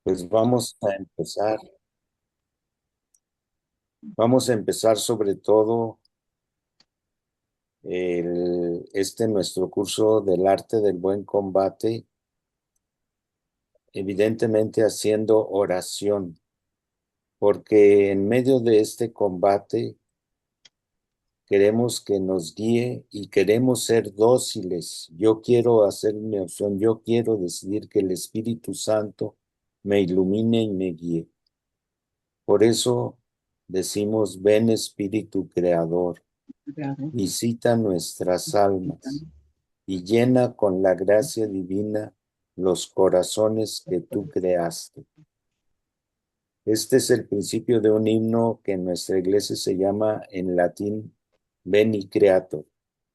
Pues vamos a empezar. Vamos a empezar sobre todo nuestro curso del arte del buen combate, evidentemente haciendo oración, porque en medio de este combate queremos que nos guíe y queremos ser dóciles. Yo quiero hacer mi opción, yo quiero decidir que el Espíritu Santo me ilumine y me guíe. Por eso decimos, ven Espíritu Creador. Gracias. Visita nuestras almas y llena con la gracia divina los corazones que tú creaste. Este es el principio de un himno que en nuestra iglesia se llama en latín Veni Creator,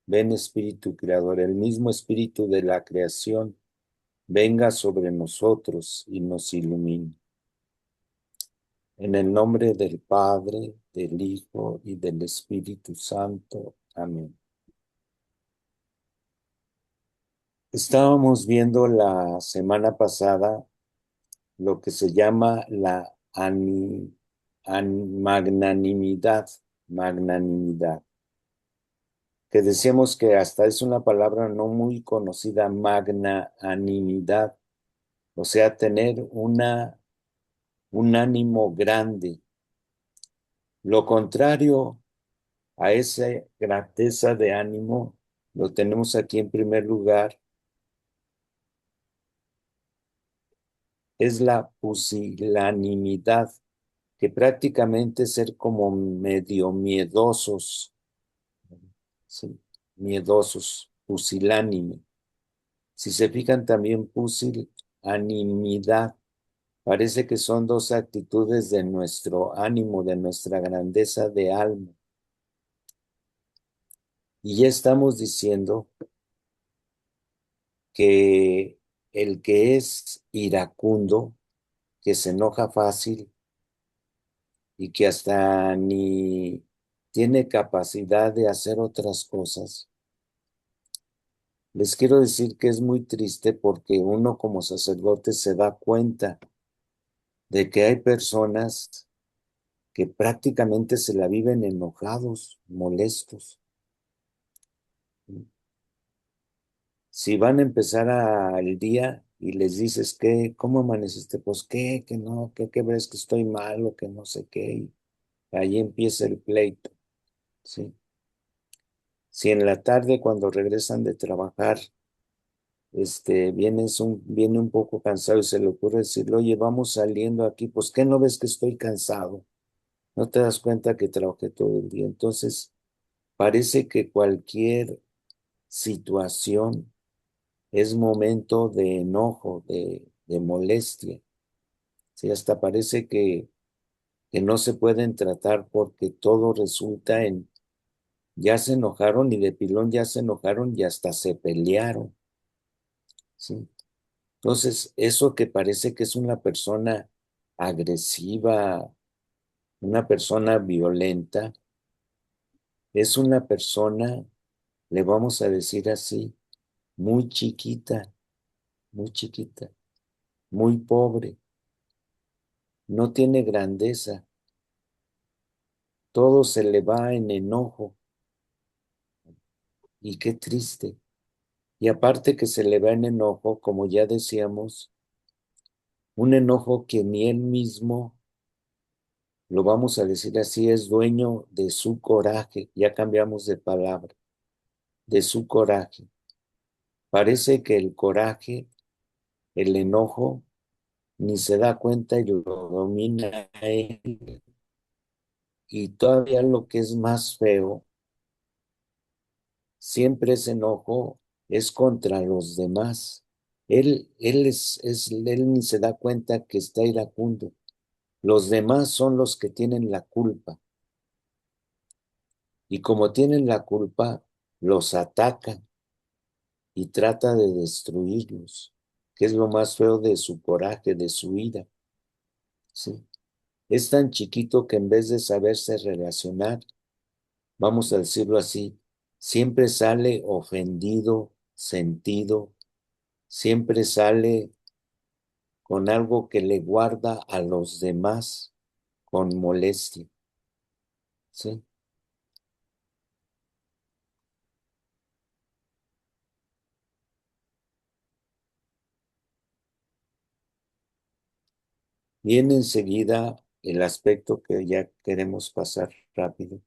ven Espíritu Creador, el mismo Espíritu de la creación venga sobre nosotros y nos ilumine. En el nombre del Padre, del Hijo y del Espíritu Santo. Amén. Estábamos viendo la semana pasada lo que se llama la magnanimidad, magnanimidad, que decíamos que hasta es una palabra no muy conocida, magnanimidad, o sea, tener un ánimo grande. Lo contrario a esa grandeza de ánimo, lo tenemos aquí en primer lugar, es la pusilanimidad, que prácticamente ser como medio miedosos, ¿sí? Miedosos, pusilánime. Si se fijan también pusilanimidad, parece que son dos actitudes de nuestro ánimo, de nuestra grandeza de alma. Y ya estamos diciendo que el que es iracundo, que se enoja fácil y que hasta ni tiene capacidad de hacer otras cosas. Les quiero decir que es muy triste porque uno como sacerdote se da cuenta de que hay personas que prácticamente se la viven enojados, molestos. Si van a empezar el día y les dices que, ¿cómo amaneciste? Pues que no, que ves que estoy mal o que no sé qué. Y ahí empieza el pleito, ¿sí? Si en la tarde cuando regresan de trabajar, viene un poco cansado y se le ocurre decirle, oye, vamos saliendo aquí, pues ¿qué no ves que estoy cansado? ¿No te das cuenta que trabajé todo el día? Entonces, parece que cualquier situación es momento de enojo, de molestia. Sí, hasta parece que no se pueden tratar porque todo resulta en, ya se enojaron y de pilón ya se enojaron y hasta se pelearon. ¿Sí? Entonces, eso que parece que es una persona agresiva, una persona violenta, es una persona, le vamos a decir así, muy chiquita, muy chiquita, muy pobre, no tiene grandeza, todo se le va en enojo y qué triste. Y aparte que se le va en enojo, como ya decíamos, un enojo que ni él mismo, lo vamos a decir así, es dueño de su coraje, ya cambiamos de palabra, de su coraje. Parece que el coraje, el enojo, ni se da cuenta y lo domina a él. Y todavía lo que es más feo, siempre ese enojo es contra los demás. Él ni se da cuenta que está iracundo. Los demás son los que tienen la culpa. Y como tienen la culpa, los ataca y trata de destruirlos, que es lo más feo de su coraje, de su ira. ¿Sí? Es tan chiquito que en vez de saberse relacionar, vamos a decirlo así, siempre sale ofendido, sentido, siempre sale con algo que le guarda a los demás con molestia, ¿sí? Viene enseguida el aspecto que ya queremos pasar rápido.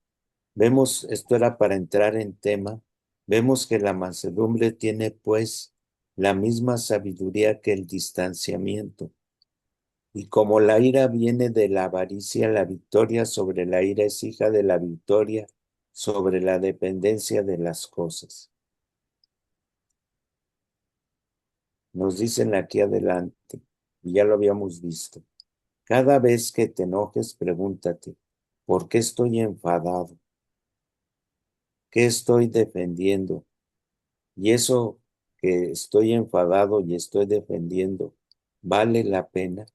Vemos, esto era para entrar en tema, vemos que la mansedumbre tiene pues la misma sabiduría que el distanciamiento. Y como la ira viene de la avaricia, la victoria sobre la ira es hija de la victoria sobre la dependencia de las cosas. Nos dicen aquí adelante, y ya lo habíamos visto. Cada vez que te enojes, pregúntate, ¿por qué estoy enfadado? ¿Qué estoy defendiendo? Y eso que estoy enfadado y estoy defendiendo, ¿vale la pena?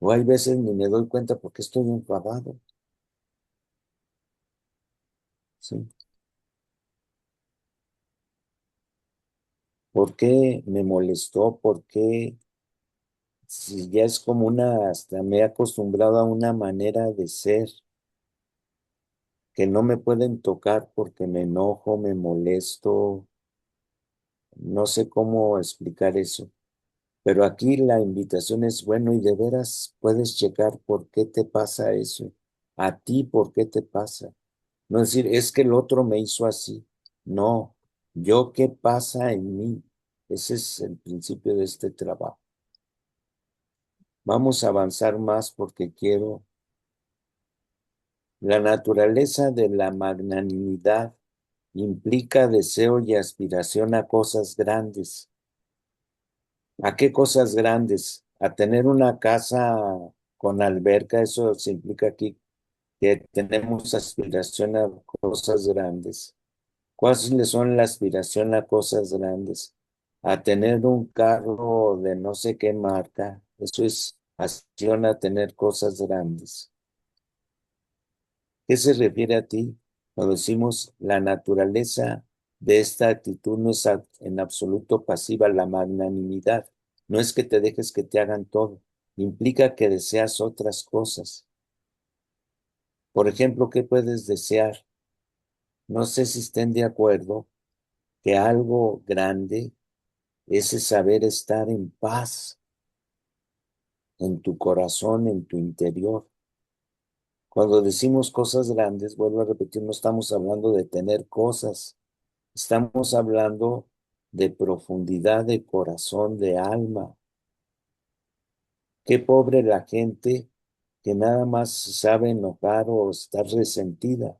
O hay veces ni me doy cuenta por qué estoy enfadado, ¿sí? ¿Por qué me molestó? ¿Por qué? Si ya es como hasta me he acostumbrado a una manera de ser que no me pueden tocar porque me enojo, me molesto, no sé cómo explicar eso. Pero aquí la invitación es, bueno, y de veras puedes checar por qué te pasa eso. A ti, ¿por qué te pasa? No decir, es que el otro me hizo así. No, yo qué pasa en mí. Ese es el principio de este trabajo. Vamos a avanzar más porque quiero la naturaleza de la magnanimidad implica deseo y aspiración a cosas grandes. ¿A qué cosas grandes? A tener una casa con alberca, eso se implica aquí que tenemos aspiración a cosas grandes. ¿Cuáles son la aspiración a cosas grandes? A tener un carro de no sé qué marca, eso es aspiración a tener cosas grandes. ¿Qué se refiere a ti cuando decimos la naturaleza de esta actitud no es en absoluto pasiva, la magnanimidad? No es que te dejes que te hagan todo, implica que deseas otras cosas. Por ejemplo, ¿qué puedes desear? No sé si estén de acuerdo que algo grande es el saber estar en paz en tu corazón, en tu interior. Cuando decimos cosas grandes, vuelvo a repetir, no estamos hablando de tener cosas. Estamos hablando de profundidad de corazón, de alma. Qué pobre la gente que nada más sabe enojar o estar resentida.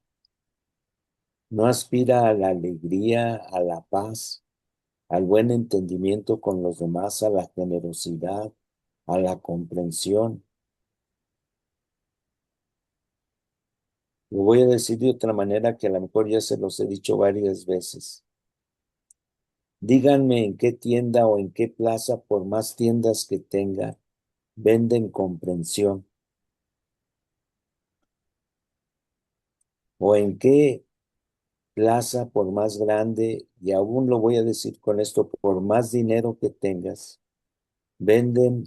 No aspira a la alegría, a la paz, al buen entendimiento con los demás, a la generosidad, a la comprensión. Lo voy a decir de otra manera que a lo mejor ya se los he dicho varias veces. Díganme en qué tienda o en qué plaza, por más tiendas que tenga, venden comprensión. O en qué plaza, por más grande, y aún lo voy a decir con esto, por más dinero que tengas, venden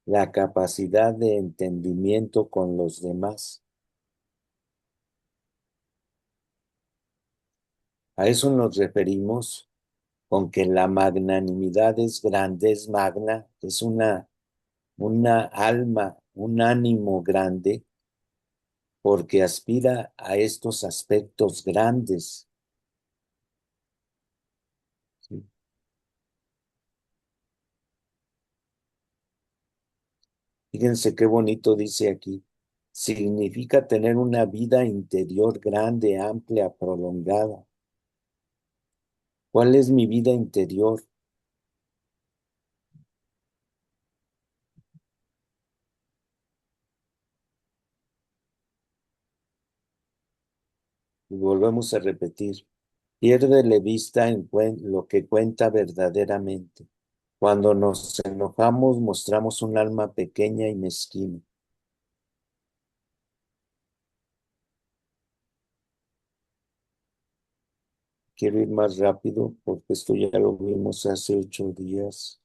la capacidad de entendimiento con los demás. A eso nos referimos con que la magnanimidad es grande, es magna, es una alma, un ánimo grande, porque aspira a estos aspectos grandes. ¿Sí? Fíjense qué bonito dice aquí. Significa tener una vida interior grande, amplia, prolongada. ¿Cuál es mi vida interior? Y volvemos a repetir. Piérdele vista en lo que cuenta verdaderamente. Cuando nos enojamos, mostramos un alma pequeña y mezquina. Quiero ir más rápido porque esto ya lo vimos hace 8 días.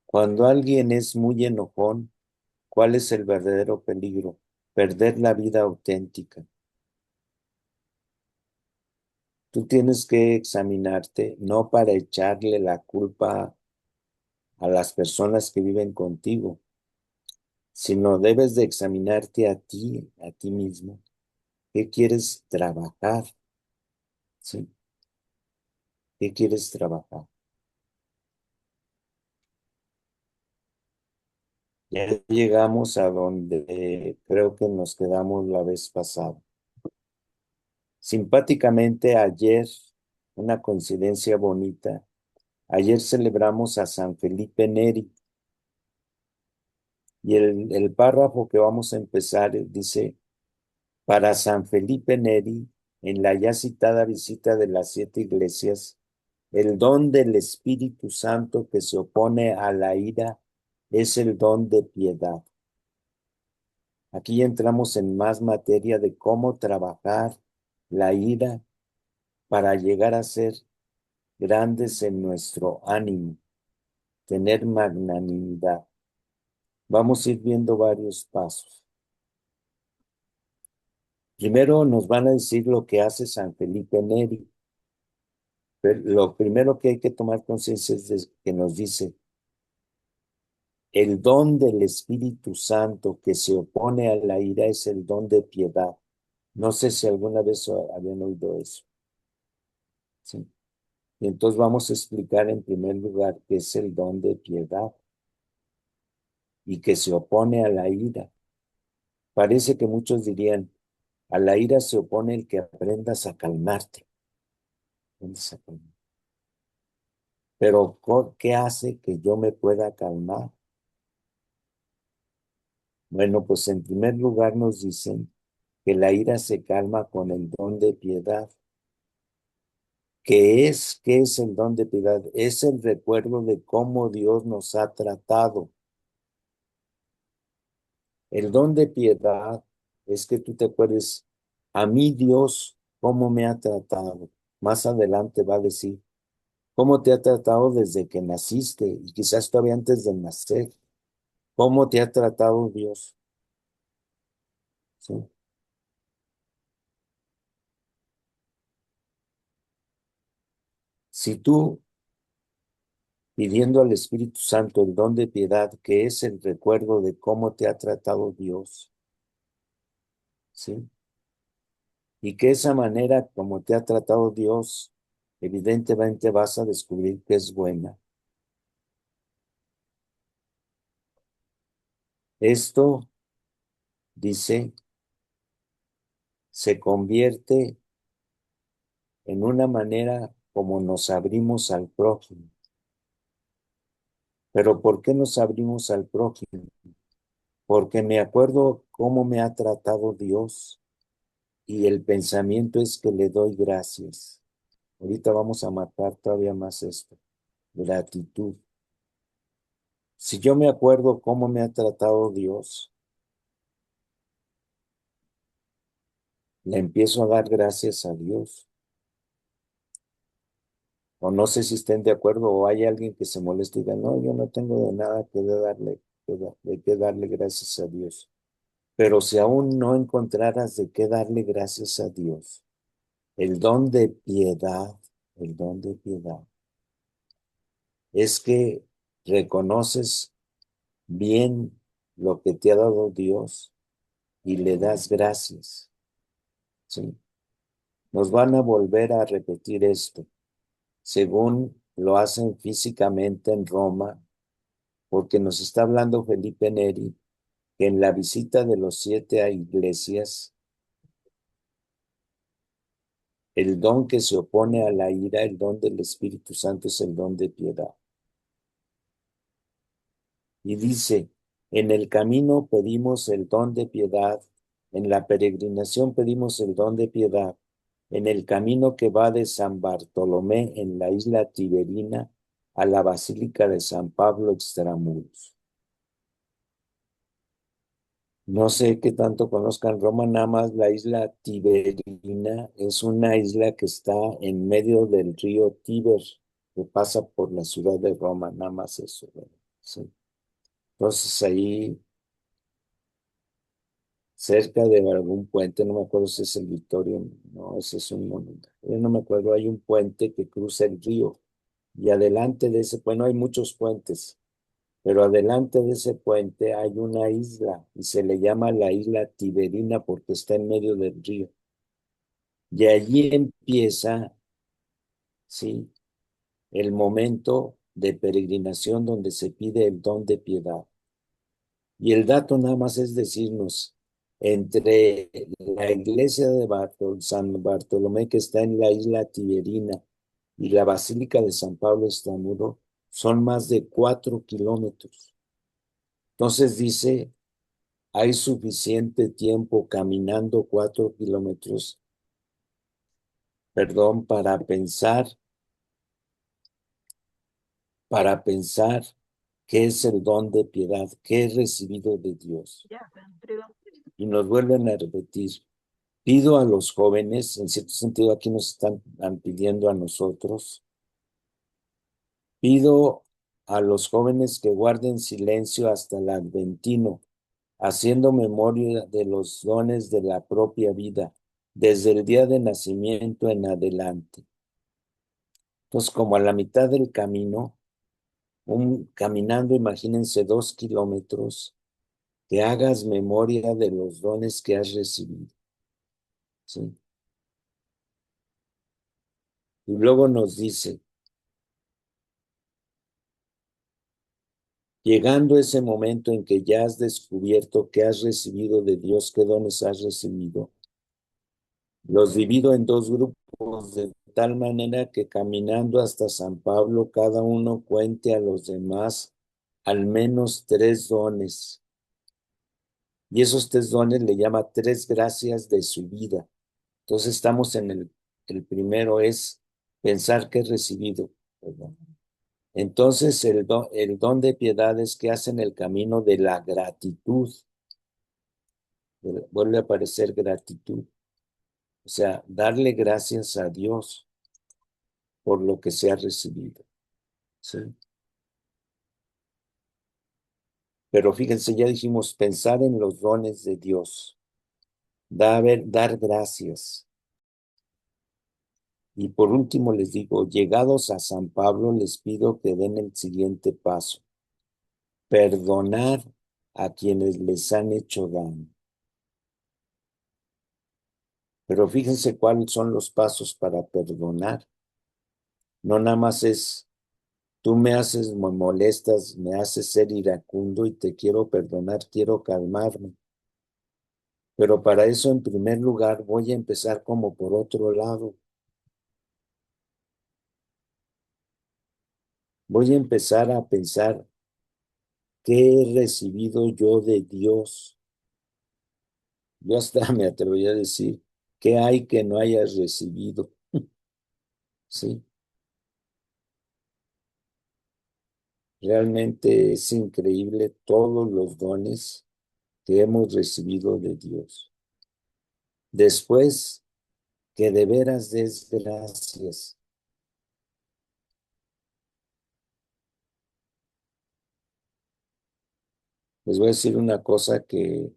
Cuando alguien es muy enojón, ¿cuál es el verdadero peligro? Perder la vida auténtica. Tú tienes que examinarte, no para echarle la culpa a las personas que viven contigo, sino debes de examinarte a ti mismo. ¿Qué quieres trabajar? ¿Sí? ¿Qué quieres trabajar? Ya llegamos a donde creo que nos quedamos la vez pasada. Simpáticamente ayer, una coincidencia bonita, ayer celebramos a San Felipe Neri y el párrafo que vamos a empezar dice, para San Felipe Neri, en la ya citada visita de las 7 iglesias, el don del Espíritu Santo que se opone a la ira es el don de piedad. Aquí entramos en más materia de cómo trabajar la ira para llegar a ser grandes en nuestro ánimo, tener magnanimidad. Vamos a ir viendo varios pasos. Primero nos van a decir lo que hace San Felipe Neri. Pero lo primero que hay que tomar conciencia es que nos dice, el don del Espíritu Santo que se opone a la ira es el don de piedad. No sé si alguna vez habían oído eso. ¿Sí? Y entonces vamos a explicar en primer lugar qué es el don de piedad y que se opone a la ira. Parece que muchos dirían, a la ira se opone el que aprendas a calmarte. Aprendas a calmar. Pero ¿qué hace que yo me pueda calmar? Bueno, pues en primer lugar nos dicen que la ira se calma con el don de piedad. ¿Qué es el don de piedad? Es el recuerdo de cómo Dios nos ha tratado. El don de piedad es que tú te acuerdes, a mí Dios, cómo me ha tratado. Más adelante va a decir, cómo te ha tratado desde que naciste y quizás todavía antes de nacer. ¿Cómo te ha tratado Dios? ¿Sí? Si tú pidiendo al Espíritu Santo el don de piedad, que es el recuerdo de cómo te ha tratado Dios, ¿sí? Y que esa manera como te ha tratado Dios, evidentemente vas a descubrir que es buena. Esto, dice, se convierte en una manera como nos abrimos al prójimo. Pero ¿por qué nos abrimos al prójimo? Porque me acuerdo cómo me ha tratado Dios y el pensamiento es que le doy gracias. Ahorita vamos a marcar todavía más esto, gratitud. Si yo me acuerdo cómo me ha tratado Dios, le empiezo a dar gracias a Dios. O no sé si estén de acuerdo o hay alguien que se moleste y diga, no, yo no tengo de nada de qué darle gracias a Dios. Pero si aún no encontraras de qué darle gracias a Dios, el don de piedad, el don de piedad, es que reconoces bien lo que te ha dado Dios y le das gracias, ¿sí? Nos van a volver a repetir esto, según lo hacen físicamente en Roma, porque nos está hablando Felipe Neri, que en la visita de los 7 iglesias, el don que se opone a la ira, el don del Espíritu Santo es el don de piedad. Y dice, en el camino pedimos el don de piedad, en la peregrinación pedimos el don de piedad, en el camino que va de San Bartolomé en la isla Tiberina a la Basílica de San Pablo Extramuros. No sé qué tanto conozcan Roma, nada más la isla Tiberina es una isla que está en medio del río Tíber, que pasa por la ciudad de Roma, nada más eso, ¿verdad? Sí. Entonces ahí, cerca de algún puente, no me acuerdo si es el Victorio, no, ese es yo no me acuerdo, hay un puente que cruza el río y adelante de ese, bueno, hay muchos puentes, pero adelante de ese puente hay una isla y se le llama la isla Tiberina porque está en medio del río. Y allí empieza, sí, el momento de peregrinación donde se pide el don de piedad. Y el dato nada más es decirnos, entre la iglesia de San Bartolomé que está en la isla Tiberina y la Basílica de San Pablo Extramuros, son más de 4 kilómetros. Entonces dice, hay suficiente tiempo caminando 4 kilómetros, perdón, para pensar qué es el don de piedad, qué he recibido de Dios. Y nos vuelven a repetir, pido a los jóvenes, en cierto sentido aquí nos están pidiendo a nosotros, pido a los jóvenes que guarden silencio hasta el adventino, haciendo memoria de los dones de la propia vida, desde el día de nacimiento en adelante. Entonces, como a la mitad del camino, caminando, imagínense 2 kilómetros, que hagas memoria de los dones que has recibido, ¿sí? Y luego nos dice, llegando ese momento en que ya has descubierto que has recibido de Dios, qué dones has recibido, los divido en dos grupos de tal manera que caminando hasta San Pablo, cada uno cuente a los demás al menos 3 dones. Y esos 3 dones le llama 3 gracias de su vida. Entonces estamos en el primero es pensar que he recibido, ¿verdad? Entonces el don de piedad es que hacen el camino de la gratitud. Vuelve a aparecer gratitud. O sea, darle gracias a Dios por lo que se ha recibido. ¿Sí? Pero fíjense, ya dijimos, pensar en los dones de Dios, dar gracias. Y por último les digo, llegados a San Pablo, les pido que den el siguiente paso, perdonar a quienes les han hecho daño. Pero fíjense cuáles son los pasos para perdonar. No nada más es, tú me molestas, me haces ser iracundo y te quiero perdonar, quiero calmarme. Pero para eso, en primer lugar, voy a empezar como por otro lado. Voy a empezar a pensar qué he recibido yo de Dios. Yo hasta me atrevería a decir, ¿qué hay que no hayas recibido? Sí, realmente es increíble todos los dones que hemos recibido de Dios. Después, que de veras des gracias. Les voy a decir una cosa que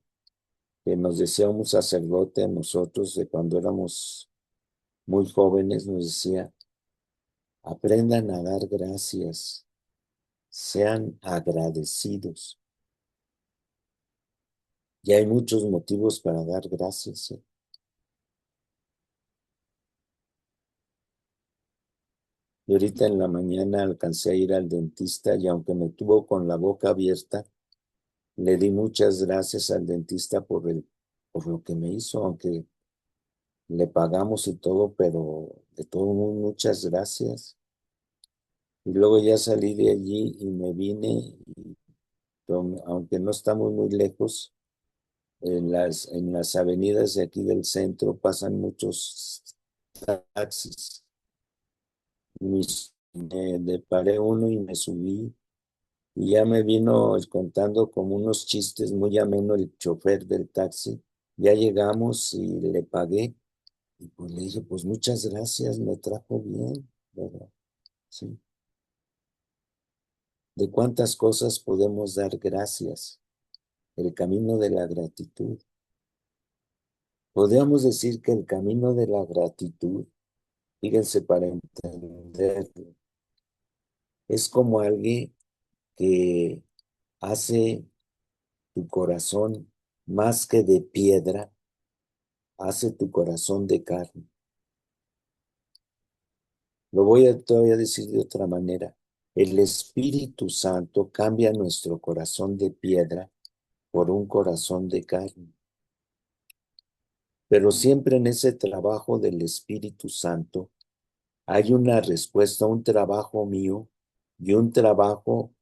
nos decía un sacerdote a nosotros de cuando éramos muy jóvenes, nos decía, aprendan a dar gracias, sean agradecidos. Y hay muchos motivos para dar gracias, ¿eh? Y ahorita en la mañana alcancé a ir al dentista y aunque me tuvo con la boca abierta, le di muchas gracias al dentista por lo que me hizo, aunque le pagamos y todo, pero de todo muchas gracias. Y luego ya salí de allí y me vine, y aunque no estamos muy lejos, en las avenidas de aquí del centro pasan muchos taxis. Me deparé uno y me subí y ya me vino contando como unos chistes muy ameno el chofer del taxi. Ya llegamos y le pagué y pues le dije, pues muchas gracias, me trajo bien, ¿verdad? Sí. de cuántas cosas podemos dar gracias, el camino de la gratitud. Podríamos decir que el camino de la gratitud, fíjense para entenderlo, es como alguien que hace tu corazón más que de piedra, hace tu corazón de carne. Lo voy a todavía decir de otra manera. El Espíritu Santo cambia nuestro corazón de piedra por un corazón de carne. Pero siempre en ese trabajo del Espíritu Santo hay una respuesta, un trabajo mío y un trabajo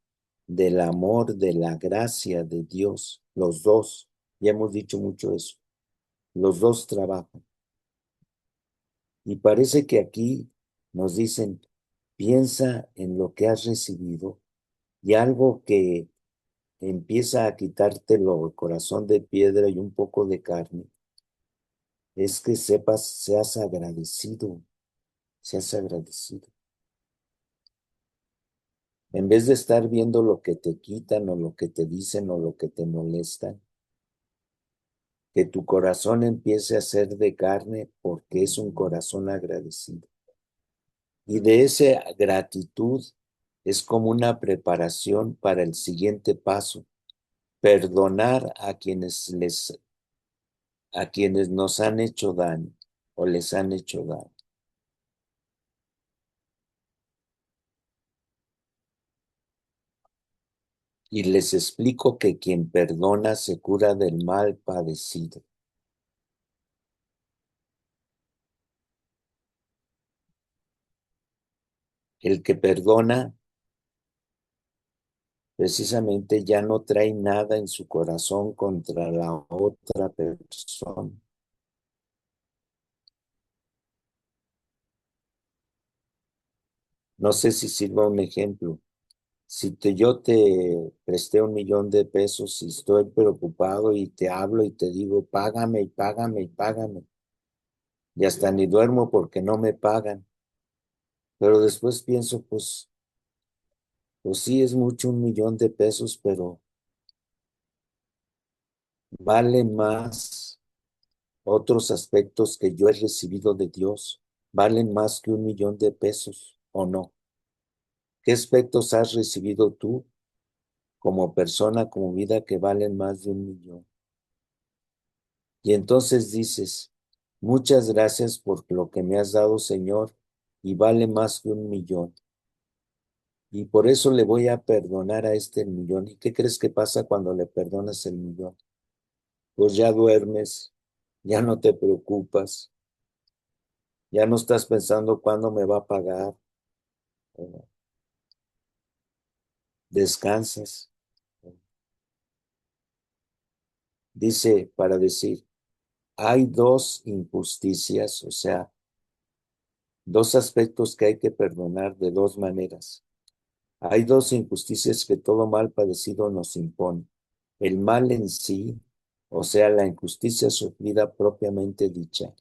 del amor, de la gracia de Dios. Los dos, ya hemos dicho mucho eso, los dos trabajan. Y parece que aquí nos dicen, piensa en lo que has recibido y algo que empieza a quitártelo el corazón de piedra y un poco de carne, es que seas agradecido. En vez de estar viendo lo que te quitan o lo que te dicen o lo que te molestan, que tu corazón empiece a ser de carne porque es un corazón agradecido. Y de esa gratitud es como una preparación para el siguiente paso, perdonar a quienes nos han hecho daño o les han hecho daño. Y les explico que quien perdona se cura del mal padecido. El que perdona precisamente ya no trae nada en su corazón contra la otra persona. No sé si sirva un ejemplo. Si yo te presté 1 millón de pesos y estoy preocupado y te hablo y te digo, págame y págame y págame, y hasta ni duermo porque no me pagan, pero después pienso, pues sí es mucho 1 millón de pesos, pero vale más otros aspectos que yo he recibido de Dios, valen más que 1 millón de pesos, ¿o no? ¿Qué aspectos has recibido tú como persona, como vida, que valen más de 1 millón? Y entonces dices, muchas gracias por lo que me has dado, Señor, y vale más que 1 millón. Y por eso le voy a perdonar a este 1 millón. ¿Y qué crees que pasa cuando le perdonas el 1 millón? Pues ya duermes, ya no te preocupas, ya no estás pensando cuándo me va a pagar, descansas. Dice, para decir, hay dos injusticias, o sea, dos aspectos que hay que perdonar de dos maneras. Hay dos injusticias que todo mal padecido nos impone. El mal en sí, o sea, la injusticia sufrida propiamente dicha. O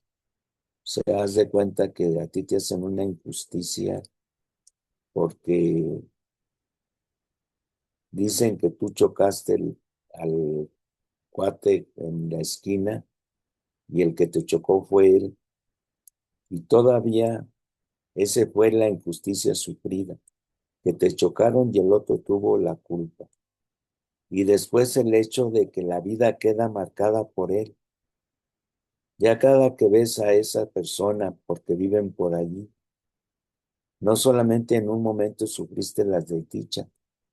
sea, haz de cuenta que a ti te hacen una injusticia porque dicen que tú chocaste al cuate en la esquina y el que te chocó fue él. Y todavía ese fue la injusticia sufrida, que te chocaron y el otro tuvo la culpa. Y después el hecho de que la vida queda marcada por él. Ya cada que ves a esa persona, porque viven por allí, no solamente en un momento sufriste las desdichas,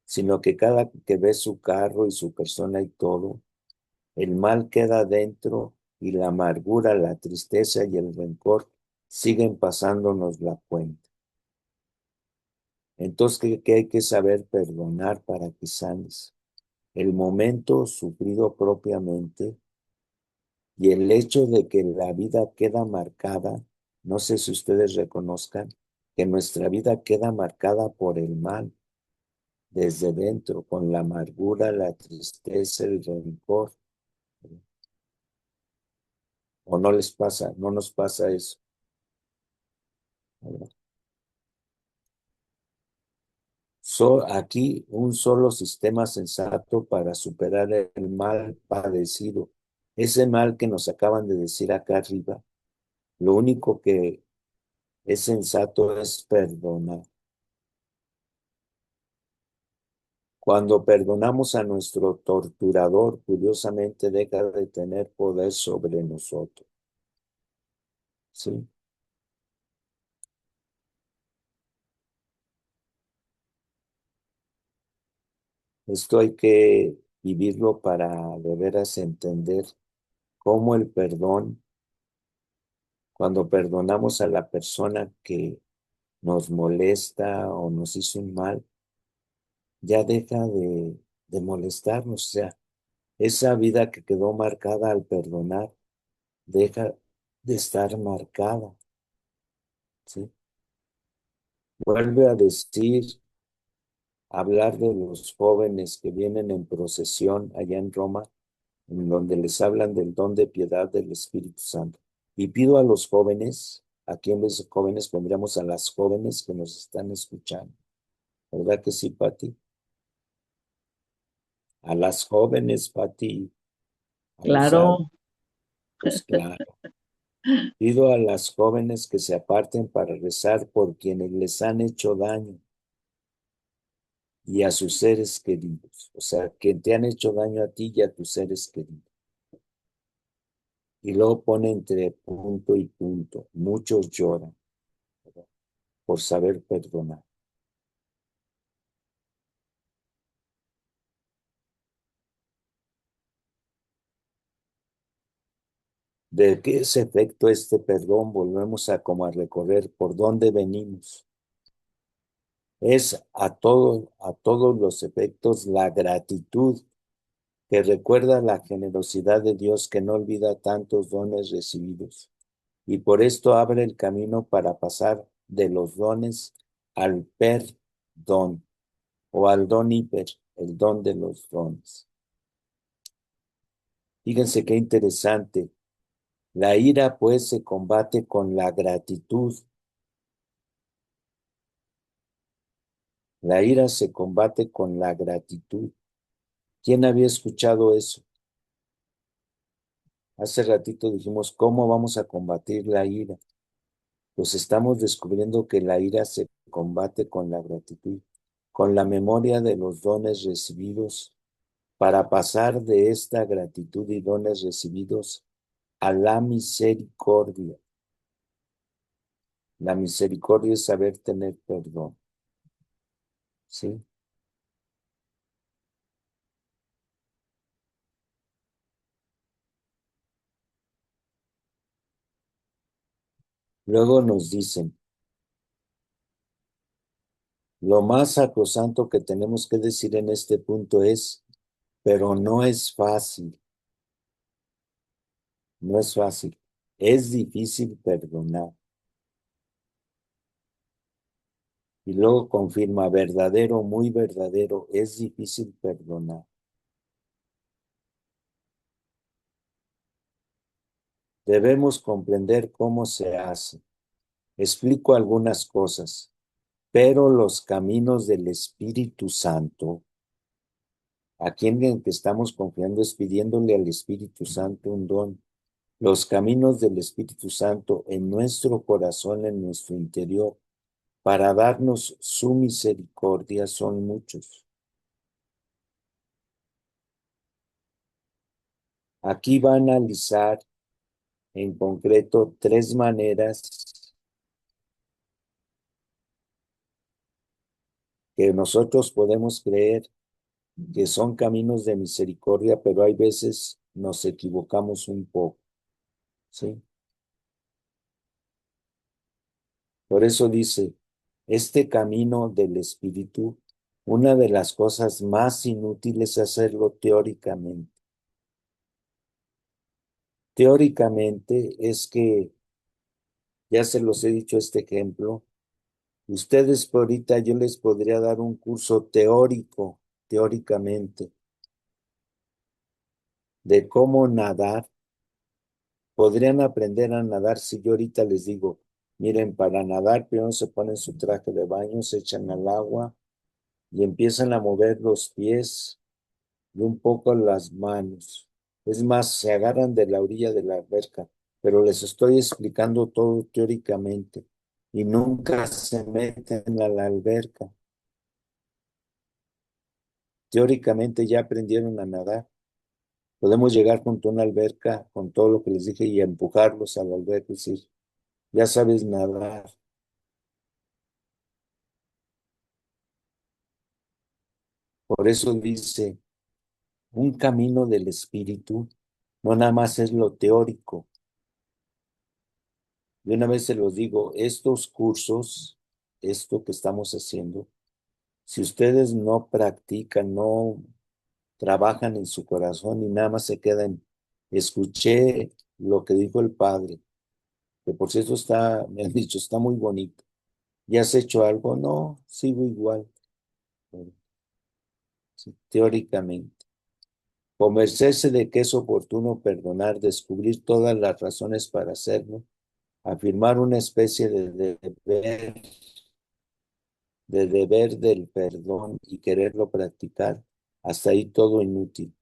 sino que cada que ves su carro y su persona y todo, el mal queda dentro y la amargura, la tristeza y el rencor siguen pasándonos la cuenta. Entonces, ¿qué hay que saber perdonar para que sanes? El momento sufrido propiamente y el hecho de que la vida queda marcada, no sé si ustedes reconozcan, que nuestra vida queda marcada por el mal desde dentro, con la amargura, la tristeza, el rencor. ¿O no les pasa? No nos pasa eso. Aquí un solo sistema sensato para superar el mal padecido. Ese mal que nos acaban de decir acá arriba, lo único que es sensato es perdonar. Cuando perdonamos a nuestro torturador, curiosamente deja de tener poder sobre nosotros. ¿Sí? Esto hay que vivirlo para de veras entender cómo el perdón, cuando perdonamos a la persona que nos molesta o nos hizo un mal, ya deja de molestarnos. O sea, esa vida que quedó marcada al perdonar, deja de estar marcada. ¿Sí? Vuelve a decir, hablar de los jóvenes que vienen en procesión allá en Roma, en donde les hablan del don de piedad del Espíritu Santo. Y pido a los jóvenes, aquí en vez de jóvenes pondríamos a las jóvenes que nos están escuchando. ¿Verdad que sí, Pati? A las jóvenes, Pati, a los Claro, adultos, claro. Pido a las jóvenes que se aparten para rezar por quienes les han hecho daño y a sus seres queridos. O sea, que te han hecho daño a ti y a tus seres queridos. Y luego pone entre punto y punto. Muchos lloran, ¿verdad? Por saber perdonar. ¿De qué es efecto este perdón? Volvemos a como a recorrer por dónde venimos. Es a todos los efectos la gratitud que recuerda la generosidad de Dios que no olvida tantos dones recibidos. Y por esto abre el camino para pasar de los dones al perdón o al don hiper, el don de los dones. Fíjense qué interesante. La ira pues se combate con la gratitud. La ira se combate con la gratitud. ¿Quién había escuchado eso? Hace ratito dijimos, ¿cómo vamos a combatir la ira? Pues estamos descubriendo que la ira se combate con la gratitud, con la memoria de los dones recibidos, para pasar de esta gratitud y dones recibidos a la misericordia. La misericordia es saber tener perdón, ¿sí? Luego nos dicen, lo más sacrosanto que tenemos que decir en este punto es, pero no es fácil, no es fácil, es difícil perdonar. Y luego confirma, verdadero, muy verdadero, es difícil perdonar. Debemos comprender cómo se hace. Explico algunas cosas, pero los caminos del Espíritu Santo, aquí en el que estamos confiando es pidiéndole al Espíritu Santo un don. Los caminos del Espíritu Santo en nuestro corazón, en nuestro interior, para darnos su misericordia son muchos. Aquí va a analizar en concreto tres maneras que nosotros podemos creer que son caminos de misericordia, pero hay veces nos equivocamos un poco, ¿sí? Por eso dice, este camino del Espíritu, una de las cosas más inútiles es hacerlo teóricamente. Teóricamente es que, ya se los he dicho este ejemplo, ustedes por ahorita yo les podría dar un curso teórico, teóricamente, de cómo nadar. Podrían aprender a nadar si yo ahorita les digo, miren, para nadar primero se ponen su traje de baño, se echan al agua y empiezan a mover los pies y un poco las manos. Es más, se agarran de la orilla de la alberca, pero les estoy explicando todo teóricamente y nunca se meten a la alberca. Teóricamente ya aprendieron a nadar. Podemos llegar junto a una alberca con todo lo que les dije y empujarlos a la alberca y decir, ya sabes nadar. Por eso dice, un camino del espíritu no nada más es lo teórico. De una vez se los digo, estos cursos, esto que estamos haciendo, si ustedes no practican, no trabajan en su corazón y nada más se quedan, escuché lo que dijo el padre, que por cierto está, me han dicho, está muy bonito. ¿Ya has hecho algo? No, sigo igual, sí, teóricamente. Convencerse de que es oportuno perdonar, descubrir todas las razones para hacerlo, afirmar una especie de deber del perdón y quererlo practicar, hasta ahí todo inútil,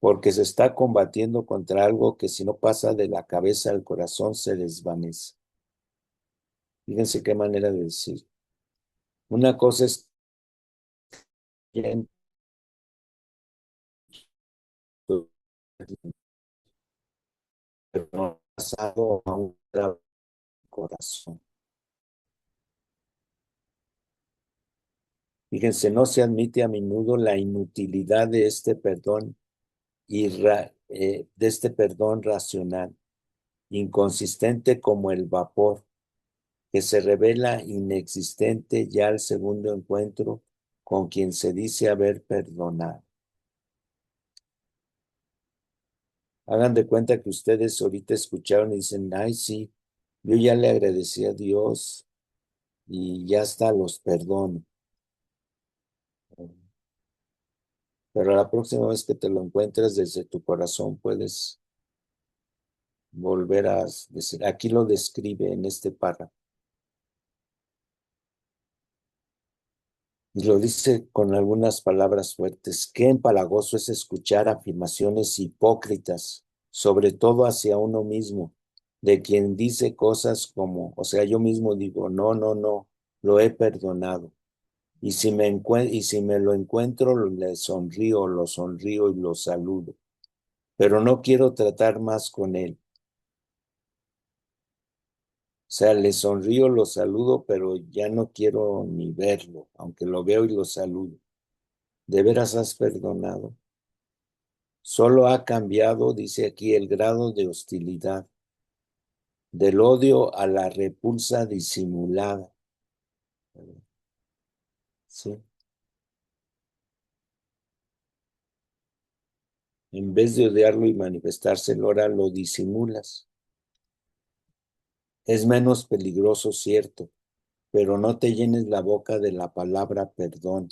porque se está combatiendo contra algo que si no pasa de la cabeza al corazón se desvanece. Fíjense qué manera de decir. Una cosa es ya en tu pasado a un corazón. Fíjense, no se admite a menudo la inutilidad de este perdón de este perdón racional, inconsistente como el vapor, que se revela inexistente ya al segundo encuentro con quien se dice haber perdonado. Hagan de cuenta que ustedes ahorita escucharon y dicen, ay, sí, yo ya le agradecí a Dios y ya está, los perdono. Pero la próxima vez que te lo encuentres desde tu corazón, puedes volver a decir, aquí lo describe en este párrafo. Y lo dice con algunas palabras fuertes. Qué empalagoso es escuchar afirmaciones hipócritas, sobre todo hacia uno mismo, de quien dice cosas como, o sea, yo mismo digo, no, no, no, lo he perdonado. Y si me lo encuentro, le sonrío, lo sonrío y lo saludo. Pero no quiero tratar más con él. O sea, le sonrío, lo saludo, pero ya no quiero ni verlo, aunque lo veo y lo saludo. ¿De veras has perdonado? Solo ha cambiado, dice aquí, el grado de hostilidad, del odio a la repulsa disimulada. ¿Sí? En vez de odiarlo y manifestárselo, ahora lo disimulas. Es menos peligroso, cierto, pero no te llenes la boca de la palabra perdón,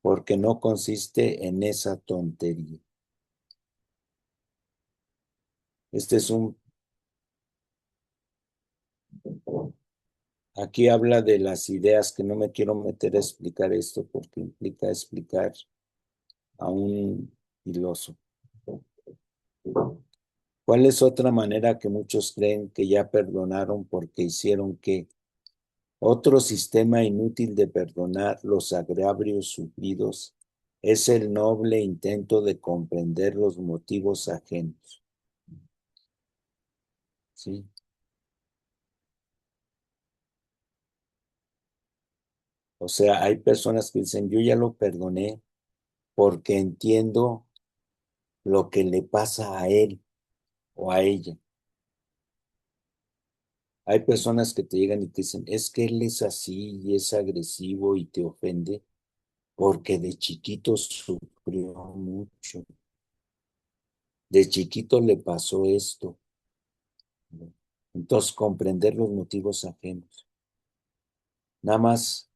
porque no consiste en esa tontería. Este es un, aquí habla de las ideas, que no me quiero meter a explicar esto porque implica explicar a un filoso. ¿Cuál es otra manera que muchos creen que ya perdonaron porque hicieron que otro sistema inútil de perdonar los agravios sufridos es el noble intento de comprender los motivos ajenos? ¿Sí? O sea, hay personas que dicen, yo ya lo perdoné porque entiendo lo que le pasa a él o a ella. Hay personas que te llegan y te dicen, es que él es así y es agresivo y te ofende porque de chiquito sufrió mucho. De chiquito le pasó esto. Entonces, comprender los motivos ajenos. Nada más,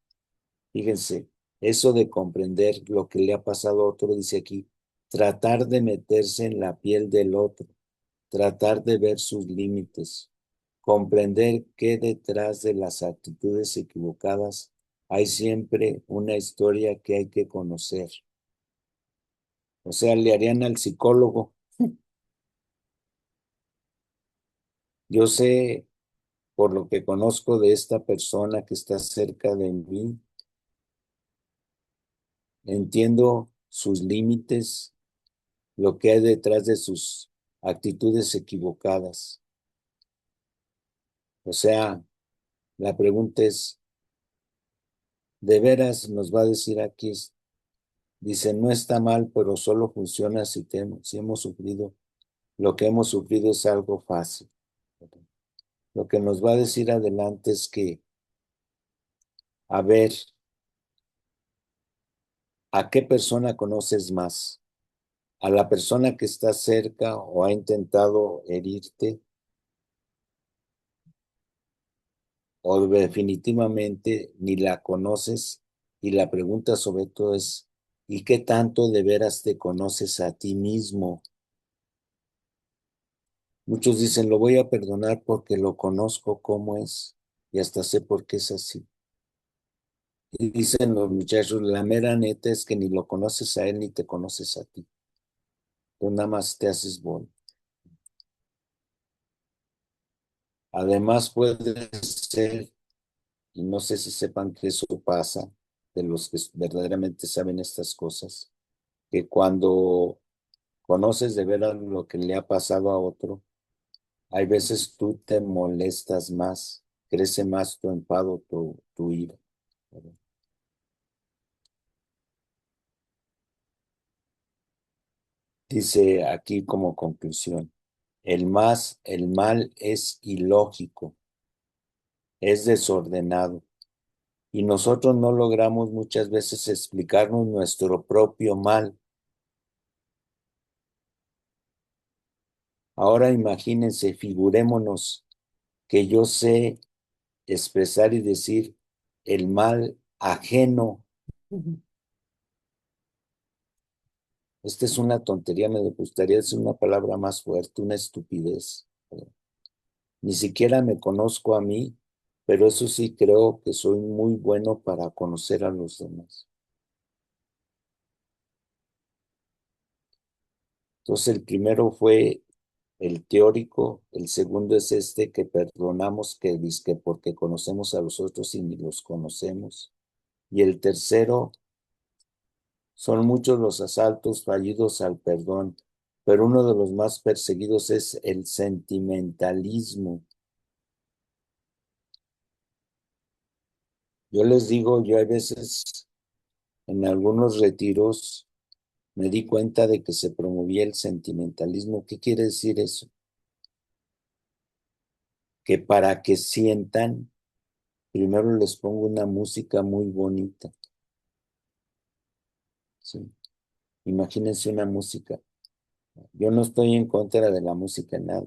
fíjense, eso de comprender lo que le ha pasado a otro, dice aquí, tratar de meterse en la piel del otro, tratar de ver sus límites, comprender qué detrás de las actitudes equivocadas hay siempre una historia que hay que conocer. O sea, le harían al psicólogo. Yo sé, por lo que conozco de esta persona que está cerca de mí, entiendo sus límites, lo que hay detrás de sus actitudes equivocadas. O sea, la pregunta es, ¿de veras nos va a decir aquí? Dice, no está mal, pero solo funciona si hemos sufrido. Lo que hemos sufrido es algo fácil. Lo que nos va a decir adelante es que, a ver, ¿a qué persona conoces más? ¿A la persona que está cerca o ha intentado herirte? ¿O definitivamente ni la conoces? Y la pregunta sobre todo es, ¿y qué tanto de veras te conoces a ti mismo? Muchos dicen, lo voy a perdonar porque lo conozco cómo es y hasta sé por qué es así. Y dicen los muchachos, la mera neta es que ni lo conoces a él ni te conoces a ti. Tú nada más te haces bueno. Además puede ser, y no sé si sepan que eso pasa, de los que verdaderamente saben estas cosas, que cuando conoces de veras lo que le ha pasado a otro, hay veces tú te molestas más, crece más tu enfado, tu ira. Dice aquí como conclusión, el mal es ilógico, es desordenado, y nosotros no logramos muchas veces explicarnos nuestro propio mal. Ahora imagínense, figurémonos que yo sé expresar y decir el mal ajeno. Esta es una tontería, me gustaría decir una palabra más fuerte, una estupidez. Ni siquiera me conozco a mí, pero eso sí creo que soy muy bueno para conocer a los demás. Entonces, el primero fue el teórico, el segundo es este que perdonamos, que dice porque conocemos a los otros y ni los conocemos. Y el tercero, son muchos los asaltos fallidos al perdón, pero uno de los más perseguidos es el sentimentalismo. Yo les digo, yo a veces en algunos retiros me di cuenta de que se promovía el sentimentalismo. ¿Qué quiere decir eso? Que para que sientan, primero les pongo una música muy bonita. ¿Sí? Imagínense una música. Yo no estoy en contra de la música, nada.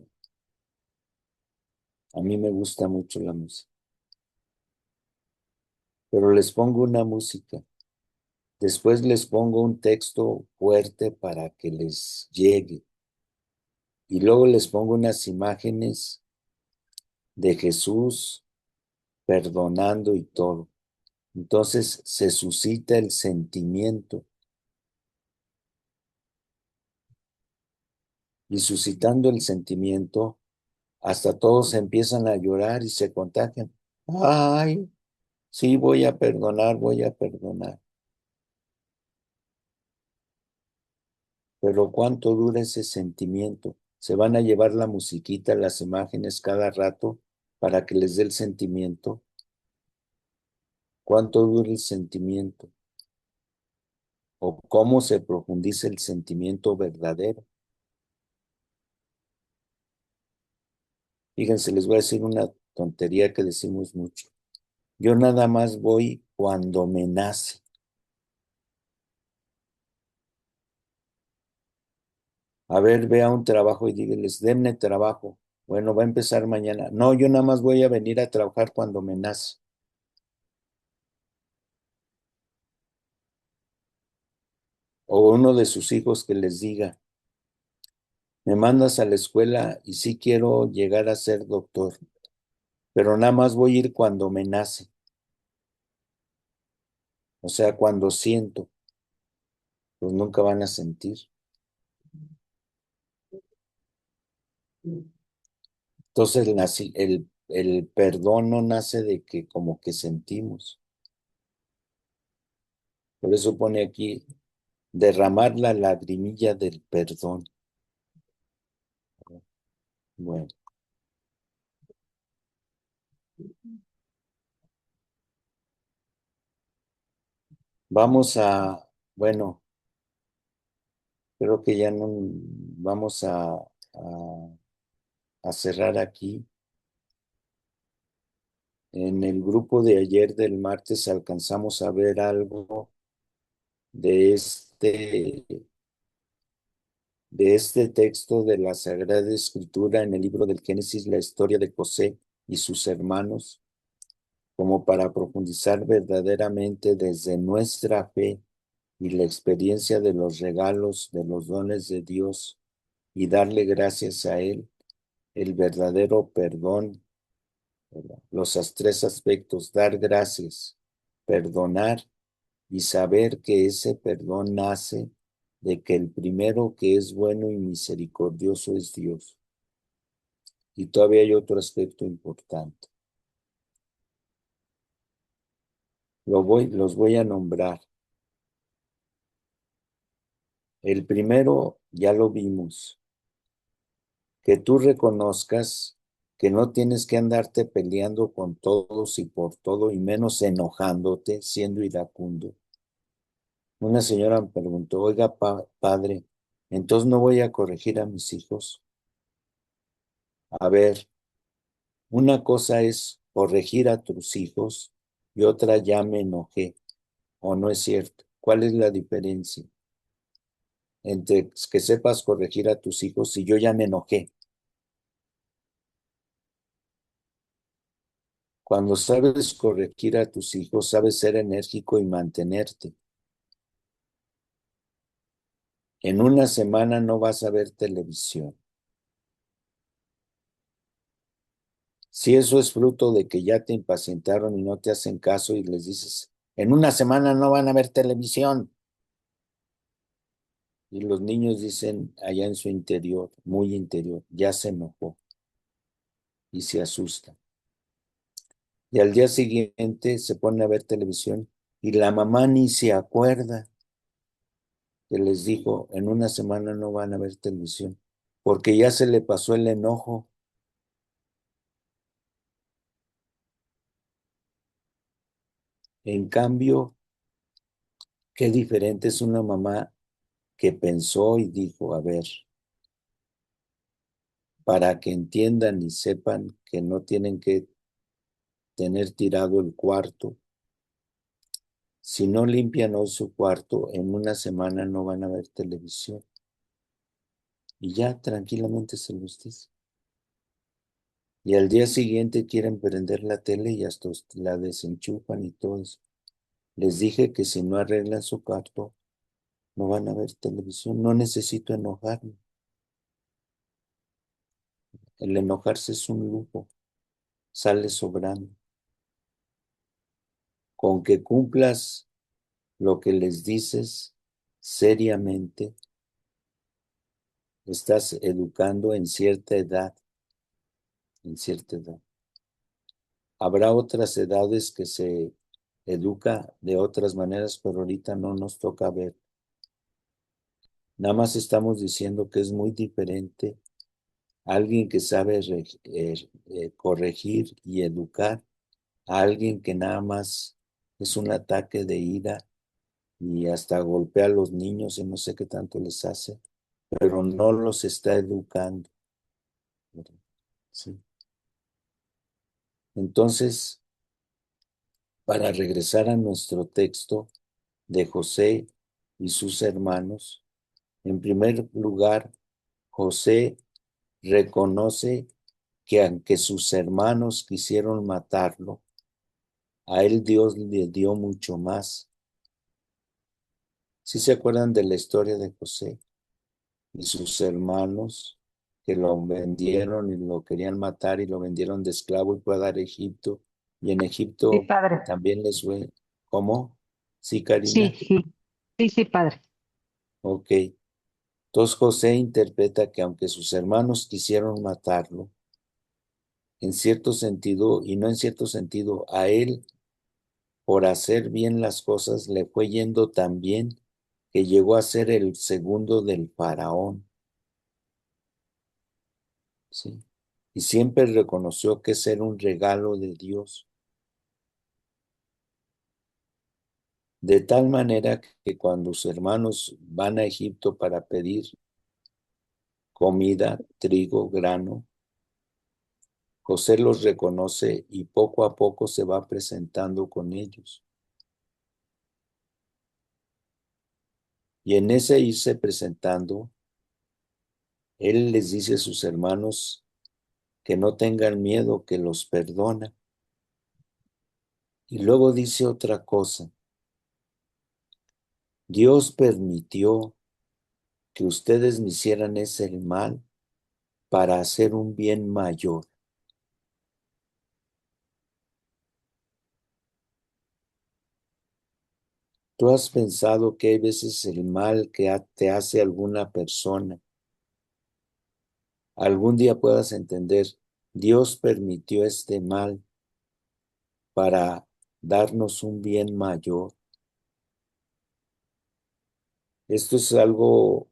A mí me gusta mucho la música. Pero les pongo una música. Después les pongo un texto fuerte para que les llegue. Y luego les pongo unas imágenes de Jesús perdonando y todo. Entonces se suscita el sentimiento y suscitando el sentimiento, hasta todos empiezan a llorar y se contagian. Ay, sí, voy a perdonar, voy a perdonar. Pero ¿cuánto dura ese sentimiento? Se van a llevar la musiquita, las imágenes cada rato para que les dé el sentimiento. ¿Cuánto dura el sentimiento? ¿O cómo se profundiza el sentimiento verdadero? Fíjense, les voy a decir una tontería que decimos mucho. Yo nada más voy cuando me nace. A ver, vea un trabajo y díganles, denme trabajo. Bueno, va a empezar mañana. No, yo nada más voy a venir a trabajar cuando me nace. O uno de sus hijos que les diga, me mandas a la escuela y sí quiero llegar a ser doctor, pero nada más voy a ir cuando me nace. O sea, cuando siento, pues nunca van a sentir. Entonces, el perdón no nace de que como que sentimos. Por eso pone aquí, derramar la lagrimilla del perdón. Bueno, vamos a, bueno, creo que ya no vamos a cerrar aquí. En el grupo de ayer del martes alcanzamos a ver algo de este texto de la Sagrada Escritura en el libro del Génesis, la historia de José y sus hermanos, como para profundizar verdaderamente desde nuestra fe y la experiencia de los regalos, de los dones de Dios y darle gracias a Él, el verdadero perdón, ¿verdad? Los tres aspectos, dar gracias, perdonar y saber que ese perdón nace de que el primero que es bueno y misericordioso es Dios. Y todavía hay otro aspecto importante. Los voy a nombrar. El primero ya lo vimos, que tú reconozcas que no tienes que andarte peleando con todos y por todo, y menos enojándote, siendo iracundo. Una señora me preguntó, oiga, padre, entonces no voy a corregir a mis hijos. A ver, una cosa es corregir a tus hijos y otra ya me enojé, o no es cierto. ¿Cuál es la diferencia entre que sepas corregir a tus hijos y yo ya me enojé? Cuando sabes corregir a tus hijos, sabes ser enérgico y mantenerte. En una semana no vas a ver televisión. Si eso es fruto de que ya te impacientaron y no te hacen caso y les dices, en una semana no van a ver televisión. Y los niños dicen allá en su interior, muy interior, ya se enojó y se asusta. Y al día siguiente se pone a ver televisión y la mamá ni se acuerda que les dijo, en una semana no van a ver televisión, porque ya se le pasó el enojo. En cambio, qué diferente es una mamá que pensó y dijo, a ver, para que entiendan y sepan que no tienen que tener tirado el cuarto. Si no limpian hoy su cuarto, en una semana no van a ver televisión. Y ya tranquilamente se los dice. Y al día siguiente quieren prender la tele y hasta la desenchufan y todo eso. Les dije que si no arreglan su cuarto, no van a ver televisión. No necesito enojarme. El enojarse es un lujo, sale sobrando. Con que cumplas lo que les dices seriamente, estás educando en cierta edad, en cierta edad. Habrá otras edades que se educa de otras maneras, pero ahorita no nos toca ver. Nada más estamos diciendo que es muy diferente alguien que sabe corregir y educar a alguien que nada más es un ataque de ira y hasta golpea a los niños y no sé qué tanto les hace, pero no los está educando. Sí. Entonces, para regresar a nuestro texto de José y sus hermanos, en primer lugar, José reconoce que aunque sus hermanos quisieron matarlo, a él Dios le dio mucho más. ¿Sí se acuerdan de la historia de José y sus hermanos que lo vendieron y lo querían matar y lo vendieron de esclavo y fue a dar a Egipto? Y en Sí, Egipto padre. también les fue, ¿cómo? ¿Sí, Sí, Karina? sí, sí, sí, padre. Ok. Entonces José interpreta que aunque sus hermanos quisieron matarlo, en cierto sentido, y no en cierto sentido, a él, por hacer bien las cosas, le fue yendo tan bien que llegó a ser el segundo del faraón, ¿sí? Y siempre reconoció que ese era un regalo de Dios, de tal manera que cuando sus hermanos van a Egipto para pedir comida, trigo, grano, José los reconoce y poco a poco se va presentando con ellos. Y en ese irse presentando, él les dice a sus hermanos que no tengan miedo, que los perdona. Y luego dice otra cosa: Dios permitió que ustedes me hicieran ese mal para hacer un bien mayor. ¿Tú has pensado que hay veces el mal que te hace alguna persona, algún día puedas entender, Dios permitió este mal para darnos un bien mayor? Esto es algo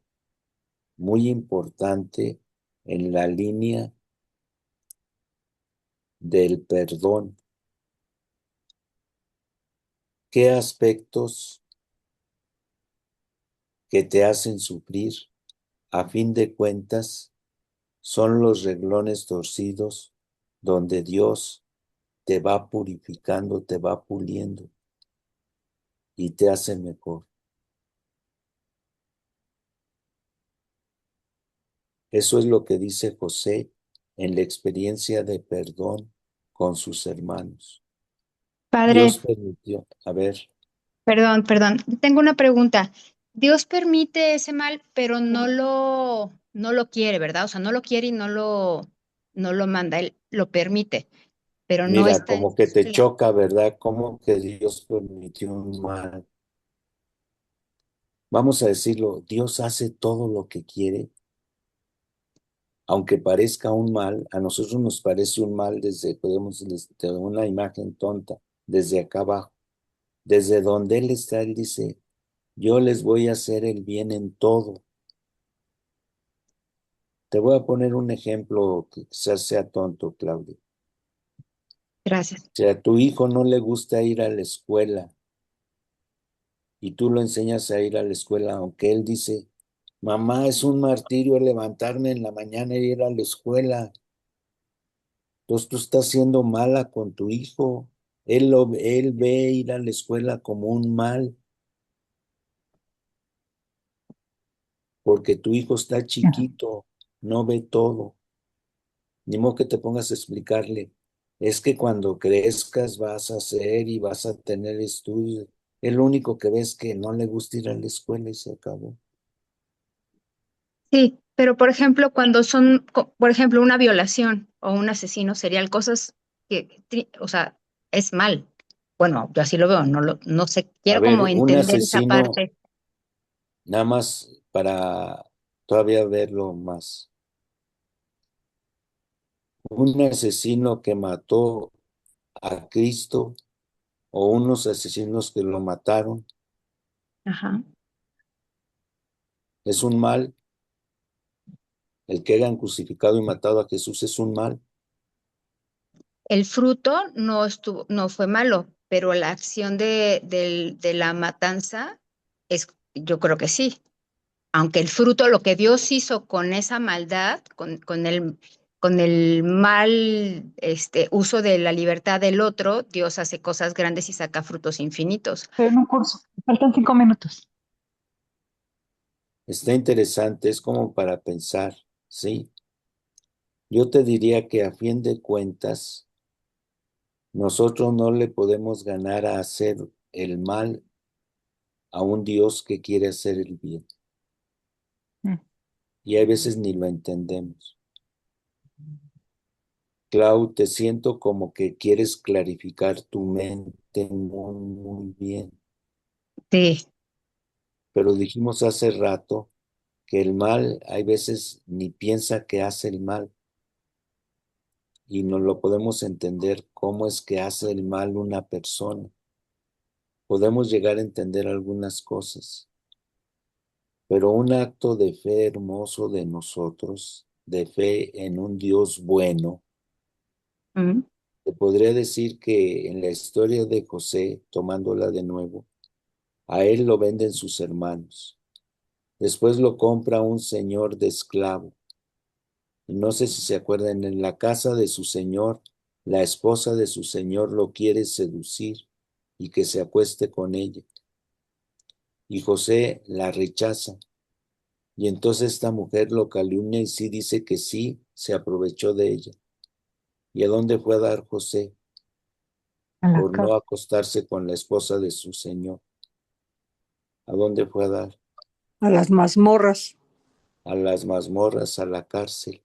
muy importante en la línea del perdón. ¿Qué aspectos que te hacen sufrir, a fin de cuentas, son los renglones torcidos donde Dios te va purificando, te va puliendo y te hace mejor? Eso es lo que dice José en la experiencia de perdón con sus hermanos. Dios Padre, permitió, a ver, perdón, perdón. Tengo una pregunta. Dios permite ese mal, pero no lo quiere, ¿verdad? O sea, no lo quiere y no lo manda. Él lo permite, pero no mira, está en como que sus te planes. choca, ¿verdad? Como que Dios permitió un mal. Vamos a decirlo, Dios hace todo lo que quiere, aunque parezca un mal. A nosotros nos parece un mal desde una imagen tonta, desde acá abajo. Desde donde Él está, Él dice, yo les voy a hacer el bien en todo. Te voy a poner un ejemplo que quizás sea tonto, Claudia. Gracias. Si a tu hijo no le gusta ir a la escuela y tú lo enseñas a ir a la escuela, aunque él dice, mamá, es un martirio levantarme en la mañana e ir a la escuela, entonces tú estás siendo mala con tu hijo. Él ve ir a la escuela como un mal, porque tu hijo está chiquito, no ve todo. Ni modo que te pongas a explicarle, es que cuando crezcas vas a hacer y vas a tener estudios. El único que ves que no le gusta ir a la escuela y se acabó. Sí, pero por ejemplo, cuando son, por ejemplo, una violación o un asesino serial, cosas o sea, es mal. Bueno, yo así lo veo, no sé, A quiero ver, como un entender esa asesino, parte. nada más para todavía verlo más. Un asesino que mató a Cristo o unos asesinos que lo mataron, Ajá. es un mal. El que hayan crucificado y matado a Jesús es un mal. El fruto no fue malo, pero la acción de la matanza es, yo creo que sí. Aunque el fruto, lo que Dios hizo con esa maldad, con el mal uso de la libertad del otro, Dios hace cosas grandes y saca frutos infinitos. Estoy en un curso, faltan 5 minutos. Está interesante, es como para pensar, ¿sí? Yo te diría que a fin de cuentas, nosotros no le podemos ganar a hacer el mal a un Dios que quiere hacer el bien. Mm. Y a veces ni lo entendemos. Clau, te siento como que quieres clarificar tu mente muy, muy bien. Sí. Pero dijimos hace rato que el mal hay veces ni piensa que hace el mal y no lo podemos entender cómo es que hace el mal una persona. Podemos llegar a entender algunas cosas, pero un acto de fe hermoso de nosotros, de fe en un Dios bueno, Mm. te podría decir que en la historia de José, tomándola de nuevo, a él lo venden sus hermanos. Después lo compra un señor de esclavo. Y no sé si se acuerdan, en la casa de su señor, la esposa de su señor lo quiere seducir y que se acueste con ella. Y José la rechaza. Y entonces esta mujer lo calumnia y sí dice que sí, se aprovechó de ella. ¿Y a dónde fue a dar José A la por no cárcel. acostarse con la esposa de su señor? ¿A dónde fue a dar? A las mazmorras. A las mazmorras, a la cárcel,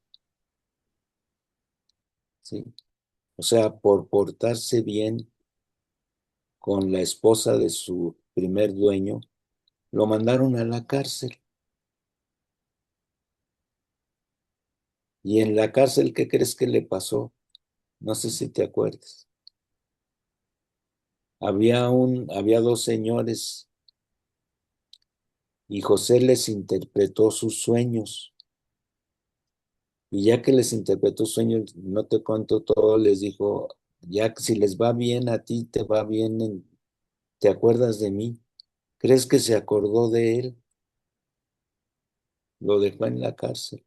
¿sí? O sea, por portarse bien con la esposa de su primer dueño, lo mandaron a la cárcel. Y en la cárcel, ¿qué crees que le pasó? No sé si te acuerdas. Había dos señores y José les interpretó sus sueños. Y ya que les interpretó sueños, no te cuento todo, les dijo, ya que si les va bien a ti, te va bien, ¿te acuerdas de mí? ¿Crees que se acordó de él? Lo dejó en la cárcel.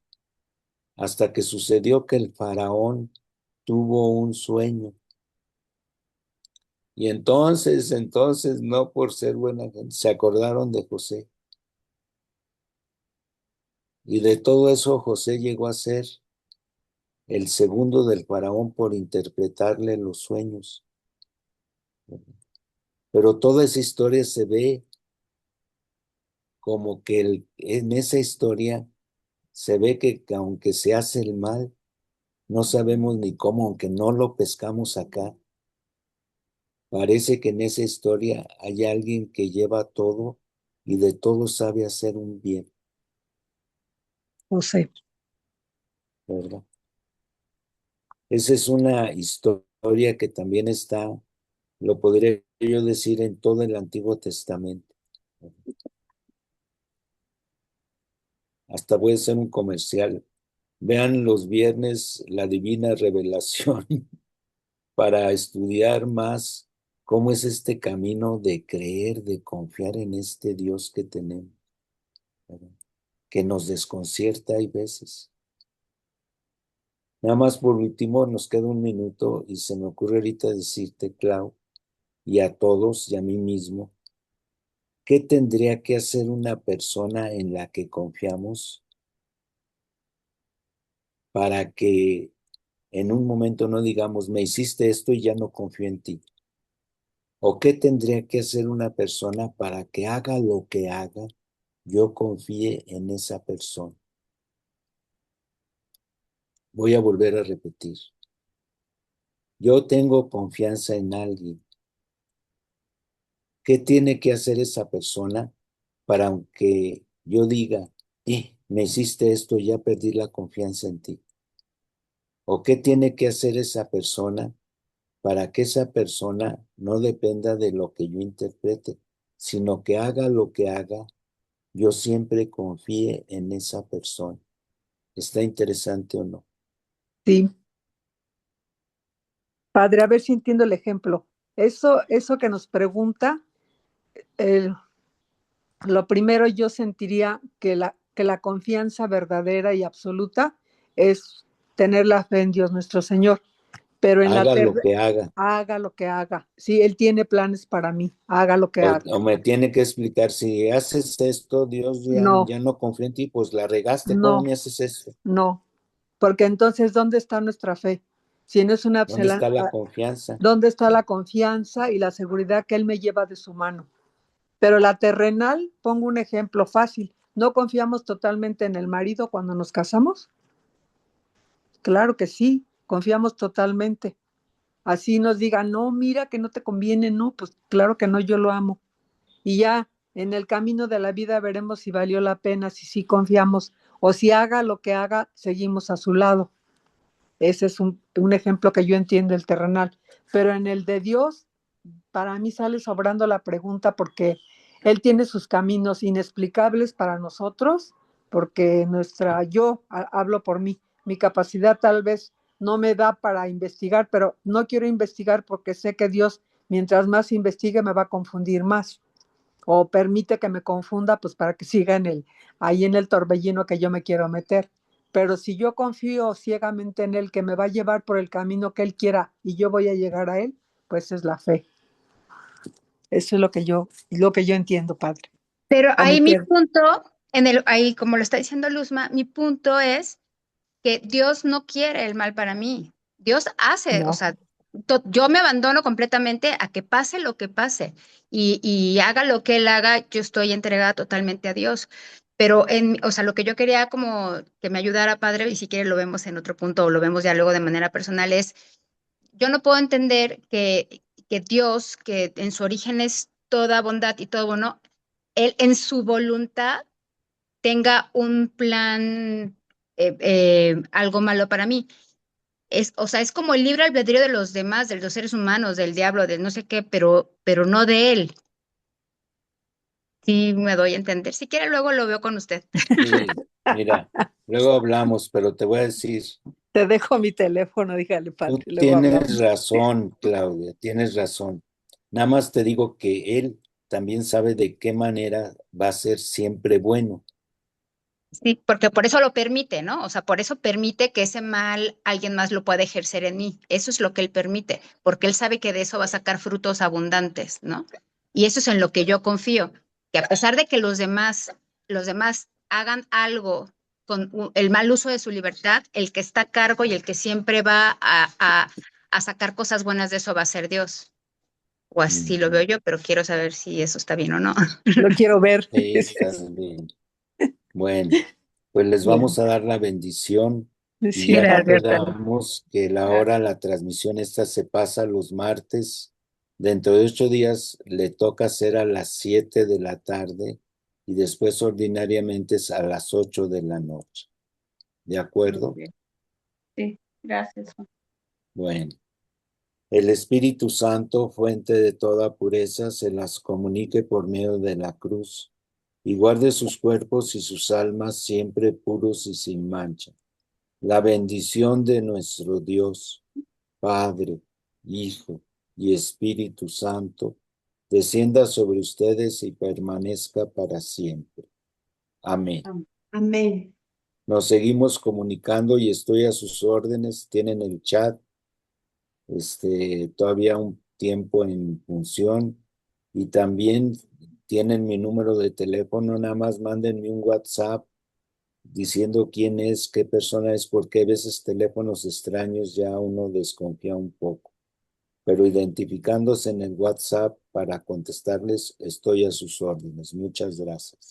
Hasta que sucedió que el faraón tuvo un sueño. Y entonces, no por ser buena gente, se acordaron de José. Y de todo eso José llegó a ser el segundo del faraón por interpretarle los sueños. Pero toda esa historia se ve como que en esa historia se ve que aunque se hace el mal, no sabemos ni cómo, aunque no lo pescamos acá. Parece que en esa historia hay alguien que lleva todo y de todo sabe hacer un bien, José. ¿verdad? Esa es una historia que también está, lo podría yo decir, en todo el Antiguo Testamento. Hasta voy a hacer un comercial. Vean los viernes la divina revelación para estudiar más cómo es este camino de creer, de confiar en este Dios que tenemos, ¿verdad? Que nos desconcierta hay veces. Nada más por último, nos queda un minuto y se me ocurre ahorita decirte, Clau, y a todos y a mí mismo, ¿qué tendría que hacer una persona en la que confiamos para que en un momento no digamos, me hiciste esto y ya no confío en ti? ¿O qué tendría que hacer una persona para que haga lo que haga, yo confíe en esa persona? Voy a volver a repetir. Yo tengo confianza en alguien. ¿Qué tiene que hacer esa persona para aunque yo diga, me hiciste esto, ya perdí la confianza en ti? ¿O qué tiene que hacer esa persona para que esa persona no dependa de lo que yo interprete, sino que haga lo que haga, yo siempre confíe en esa persona? ¿Está interesante o no? Sí. Padre, a ver si entiendo el ejemplo. Eso que nos pregunta, el- lo primero yo sentiría que la confianza verdadera y absoluta es tener la fe en Dios nuestro Señor, pero en la Haga lo que haga. haga lo que haga. Sí, Él tiene planes para mí, haga lo que haga. O me tiene que explicar, si haces esto, Dios No, ya no confía en ti, pues la regaste, ¿cómo no, me haces eso? no, porque entonces, ¿dónde está nuestra fe? Si no es una ¿Dónde está la confianza? ¿dónde está la confianza y la seguridad que Él me lleva de su mano? Pero la terrenal, pongo un ejemplo fácil, ¿no confiamos totalmente en el marido cuando nos casamos? Claro que sí, confiamos totalmente. Así nos digan, no, mira que no te conviene, no, pues claro que no, yo lo amo. y ya en el camino de la vida veremos si valió la pena, si sí confiamos o si haga lo que haga, seguimos a su lado. Ese es un ejemplo que yo entiendo el terrenal. Pero en el de Dios, para mí sale sobrando la pregunta porque Él tiene sus caminos inexplicables para nosotros, porque hablo por mí, mi capacidad tal vez no me da para investigar, pero no quiero investigar porque sé que Dios, mientras más investigue, me va a confundir más o permite que me confunda, pues para que siga ahí en el torbellino que yo me quiero meter. Pero si yo confío ciegamente en Él, que me va a llevar por el camino que Él quiera y yo voy a llegar a Él, pues es la fe. Eso es lo que yo entiendo, Padre. Pero O me ahí mi pierdo. punto, ahí como lo está diciendo Luzma, mi punto es que Dios no quiere el mal para mí. Dios hace, o No. sea, yo me abandono completamente a que pase lo que pase y haga lo que Él haga, yo estoy entregada totalmente a Dios. Pero o sea, lo que yo quería como que me ayudara, Padre, y si quiere lo vemos en otro punto o lo vemos ya luego de manera personal, es, yo no puedo entender que Dios, que en su origen es toda bondad y todo bueno, Él en su voluntad tenga un plan, algo malo para mí. O sea, es como el libre albedrío de los demás, de los seres humanos, del diablo, de no sé qué, pero no de él. Sí, me doy a entender. Si quiere, luego lo veo con usted. Sí, mira, luego hablamos, pero te voy a decir, Te dejo mi teléfono, dígale, Padre, tú luego tienes hablamos. razón, Claudia, tienes razón. Nada más te digo que él también sabe de qué manera va a ser siempre bueno. Sí, porque por eso lo permite, ¿no? O sea, por eso permite que ese mal alguien más lo pueda ejercer en mí. Eso es lo que él permite, porque él sabe que de eso va a sacar frutos abundantes, ¿no? Y eso es en lo que yo confío, que a pesar de que los demás hagan algo con el mal uso de su libertad, el que está a cargo y el que siempre va a sacar cosas buenas de eso va a ser Dios. O así lo veo Ujú. yo, pero quiero saber si eso está bien o no. Lo quiero ver. Sí, está bien. Bueno, pues les Bien. vamos a dar la bendición y Sí, ya Padre. Gracias, Padre. quedamos que la transmisión esta se pasa los martes. Dentro de 8 días le toca hacer a las 7 de la tarde y después ordinariamente es a las 8 de la noche. ¿De Muy acuerdo? bien. Sí, gracias, Juan. Bueno, el Espíritu Santo, fuente de toda pureza, se las comunique por medio de la cruz y guarde sus cuerpos y sus almas siempre puros y sin mancha. La bendición de nuestro Dios, Padre, Hijo y Espíritu Santo, descienda sobre ustedes y permanezca para siempre. Amén. Amén. Nos seguimos comunicando y estoy a sus órdenes. Tienen el chat, todavía un tiempo en función y también tienen mi número de teléfono. Nada más mándenme un WhatsApp diciendo quién es, qué persona es, porque a veces teléfonos extraños ya uno desconfía un poco. Pero identificándose en el WhatsApp para contestarles, estoy a sus órdenes. Muchas gracias.